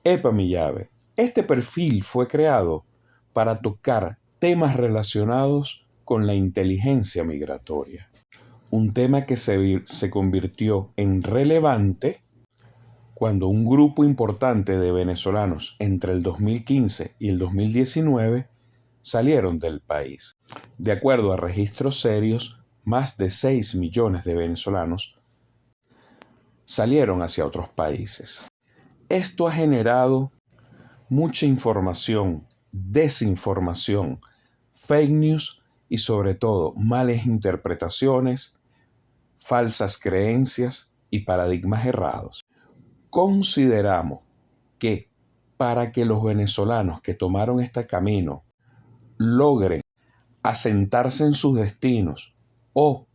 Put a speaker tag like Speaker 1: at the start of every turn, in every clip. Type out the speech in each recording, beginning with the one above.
Speaker 1: Epa mi llave. Este perfil fue creado para tocar temas relacionados con la inteligencia migratoria. Un tema que se convirtió en relevante cuando un grupo importante de venezolanos entre el 2015 y el 2019 salieron del país. De acuerdo a registros serios, más de 6 millones de venezolanos salieron hacia otros países. Esto ha generado mucha información, desinformación, fake news y sobre todo malas interpretaciones, falsas creencias y paradigmas errados. Consideramos que para que los venezolanos que tomaron este camino logren asentarse en sus destinos o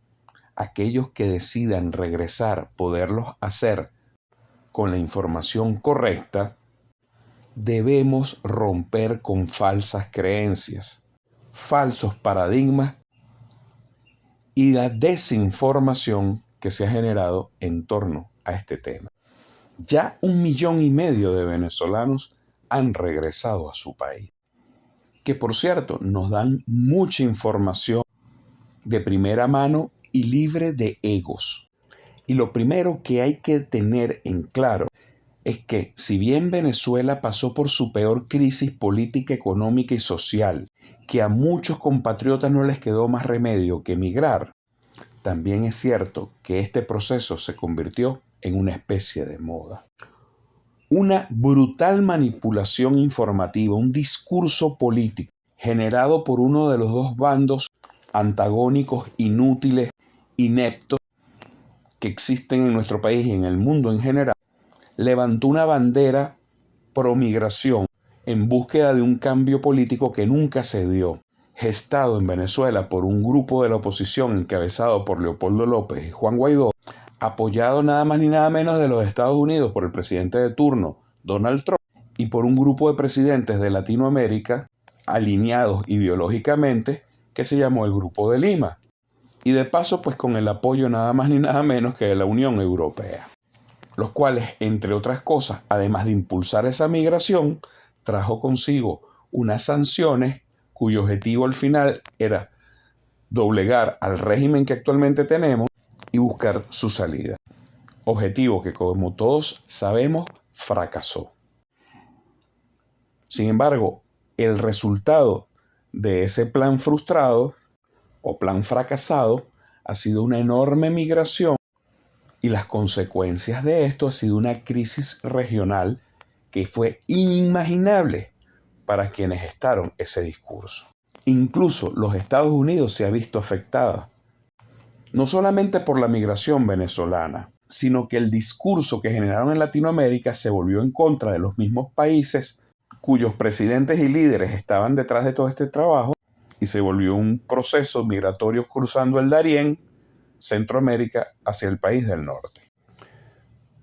Speaker 1: aquellos que decidan regresar poderlos hacer con la información correcta, debemos romper con falsas creencias, falsos paradigmas y la desinformación que se ha generado en torno a este tema. Ya 1,5 millones de venezolanos han regresado a su país, que por cierto nos dan mucha información de primera mano y libre de egos. Y lo primero que hay que tener en claro es que si bien Venezuela pasó por su peor crisis política, económica y social, que a muchos compatriotas no les quedó más remedio que emigrar, también es cierto que este proceso se convirtió en una especie de moda. Una brutal manipulación informativa, un discurso político generado por uno de los dos bandos antagónicos, inútiles, ineptos que existen en nuestro país y en el mundo en general, levantó una bandera pro migración en búsqueda de un cambio político que nunca se dio, gestado en Venezuela por un grupo de la oposición encabezado por Leopoldo López y Juan Guaidó, apoyado nada más ni nada menos de los Estados Unidos por el presidente de turno, Donald Trump, y por un grupo de presidentes de Latinoamérica alineados ideológicamente que se llamó el Grupo de Lima. Y de paso, pues con el apoyo nada más ni nada menos que de la Unión Europea, los cuales, entre otras cosas, además de impulsar esa migración, trajo consigo unas sanciones cuyo objetivo al final era doblegar al régimen que actualmente tenemos y buscar su salida. Objetivo que, como todos sabemos, fracasó. Sin embargo, el resultado de ese plan frustrado o plan fracasado ha sido una enorme migración y las consecuencias de esto ha sido una crisis regional que fue inimaginable para quienes gestaron ese discurso. Incluso los Estados Unidos se ha visto afectada, no solamente por la migración venezolana, sino que el discurso que generaron en Latinoamérica se volvió en contra de los mismos países cuyos presidentes y líderes estaban detrás de todo este trabajo y se volvió un proceso migratorio cruzando el Darién, Centroamérica, hacia el país del norte.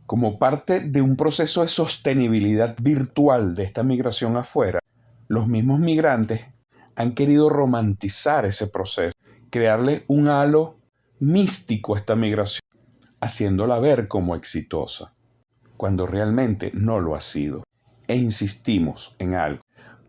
Speaker 1: Como parte de un proceso de sostenibilidad virtual de esta migración afuera, los mismos migrantes han querido romantizar ese proceso, crearle un halo místico a esta migración, haciéndola ver como exitosa, cuando realmente no lo ha sido. E insistimos en algo.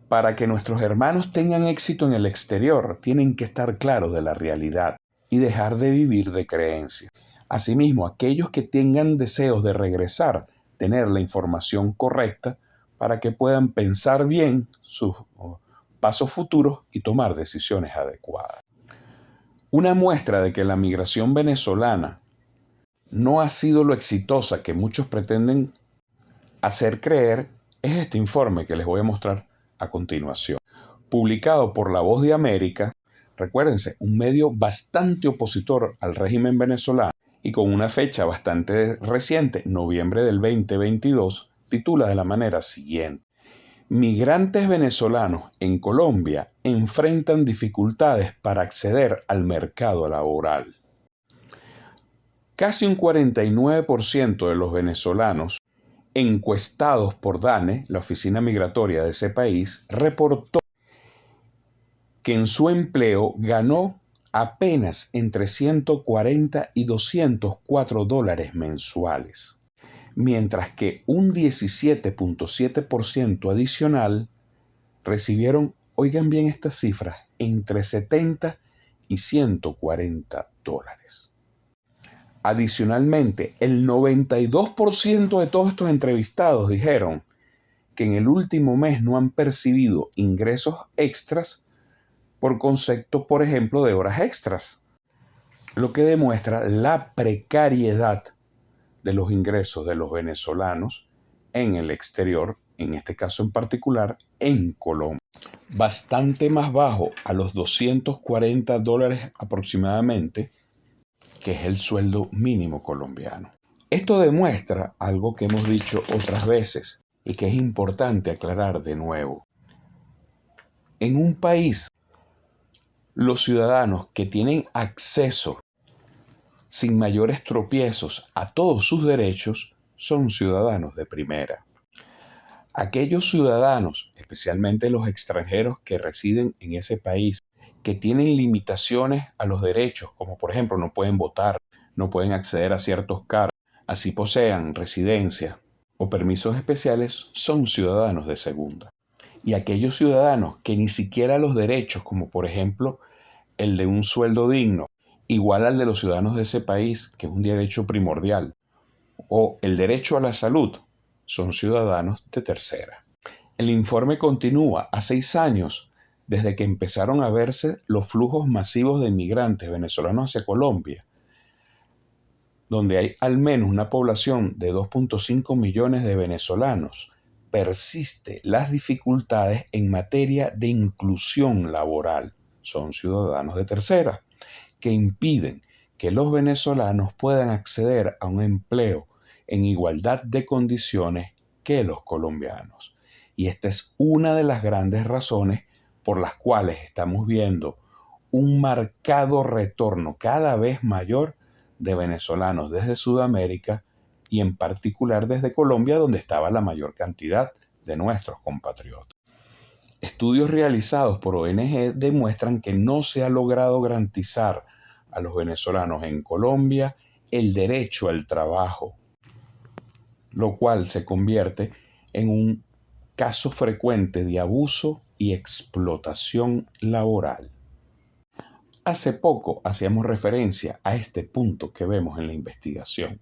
Speaker 1: Para que nuestros hermanos tengan éxito en el exterior, tienen que estar claros de la realidad y dejar de vivir de creencias. Asimismo, aquellos que tengan deseos de regresar, tener la información correcta para que puedan pensar bien sus pasos futuros y tomar decisiones adecuadas. Una muestra de que la migración venezolana no ha sido lo exitosa que muchos pretenden hacer creer es este informe que les voy a mostrar a continuación. Publicado por La Voz de América, recuérdense, un medio bastante opositor al régimen venezolano y con una fecha bastante reciente, noviembre del 2022, titula de la manera siguiente: Migrantes venezolanos en Colombia enfrentan dificultades para acceder al mercado laboral. Casi un 49% de los venezolanos encuestados por DANE, la oficina migratoria de ese país, reportó que en su empleo ganó apenas entre $140 y $204 mensuales. mientras que un 17.7% adicional recibieron, oigan bien estas cifras, entre 70 y 140 dólares. Adicionalmente, el 92% de todos estos entrevistados dijeron que en el último mes no han percibido ingresos extras por concepto, por ejemplo, de horas extras, lo que demuestra la precariedad de los ingresos de los venezolanos en el exterior, en este caso en particular en Colombia. Bastante más bajo, a los 240 dólares aproximadamente, que es el sueldo mínimo colombiano. Esto demuestra algo que hemos dicho otras veces y que es importante aclarar de nuevo. En un país, los ciudadanos que tienen acceso sin mayores tropiezos a todos sus derechos son ciudadanos de primera. Aquellos ciudadanos, especialmente los extranjeros que residen en ese país, que tienen limitaciones a los derechos, como por ejemplo no pueden votar, no pueden acceder a ciertos cargos, así posean residencia o permisos especiales, son ciudadanos de segunda. Y aquellos ciudadanos que ni siquiera los derechos, como por ejemplo el de un sueldo digno, igual al de los ciudadanos de ese país, que es un derecho primordial, o el derecho a la salud, son ciudadanos de tercera. El informe continúa a 6 años desde que empezaron a verse los flujos masivos de migrantes venezolanos hacia Colombia, donde hay al menos una población de 2.5 millones de venezolanos, persiste las dificultades en materia de inclusión laboral. Son ciudadanos de tercera, que impiden que los venezolanos puedan acceder a un empleo en igualdad de condiciones que los colombianos. Y esta es una de las grandes razones por las cuales estamos viendo un marcado retorno cada vez mayor de venezolanos desde Sudamérica y en particular desde Colombia, donde estaba la mayor cantidad de nuestros compatriotas. Estudios realizados por ONG demuestran que no se ha logrado garantizar a los venezolanos en Colombia el derecho al trabajo, lo cual se convierte en un caso frecuente de abuso y explotación laboral. Hace poco hacíamos referencia a este punto que vemos en la investigación.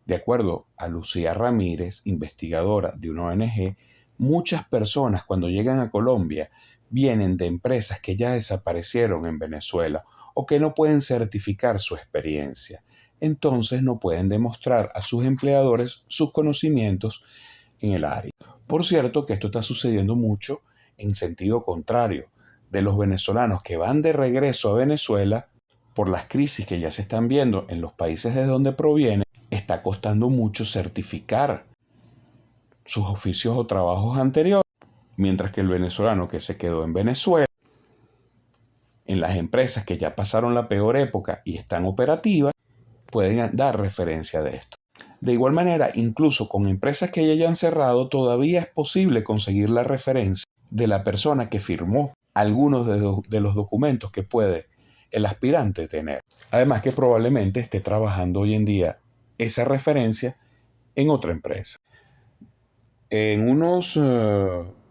Speaker 1: De acuerdo a Lucía Ramírez, investigadora de una ONG, muchas personas cuando llegan a Colombia vienen de empresas que ya desaparecieron en Venezuela o que no pueden certificar su experiencia. Entonces no pueden demostrar a sus empleadores sus conocimientos en el área. Por cierto que esto está sucediendo mucho en sentido contrario, de los venezolanos que van de regreso a Venezuela por las crisis que ya se están viendo en los países de donde provienen. Está costando mucho certificar sus oficios o trabajos anteriores, mientras que el venezolano que se quedó en Venezuela, en las empresas que ya pasaron la peor época y están operativas, pueden dar referencia de esto. De igual manera, incluso con empresas que ya hayan cerrado, todavía es posible conseguir la referencia de la persona que firmó algunos de los documentos que puede el aspirante tener. Además que probablemente esté trabajando hoy en día esa referencia en otra empresa. En unos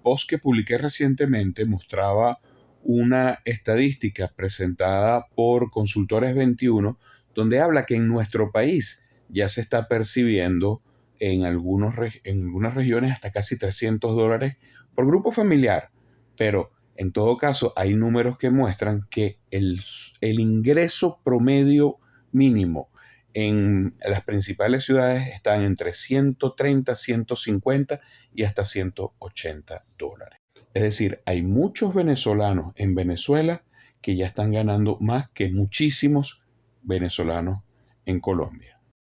Speaker 1: posts que publiqué recientemente mostraba una estadística presentada por Consultores 21, donde habla que en nuestro país ya se está percibiendo en algunas regiones hasta casi 300 dólares por grupo familiar, pero en todo caso hay números que muestran que el ingreso promedio mínimo en las principales ciudades están entre 130, 150 y hasta 180 dólares. Es decir, hay muchos venezolanos en Venezuela que ya están ganando más que muchísimos venezolanos en Colombia.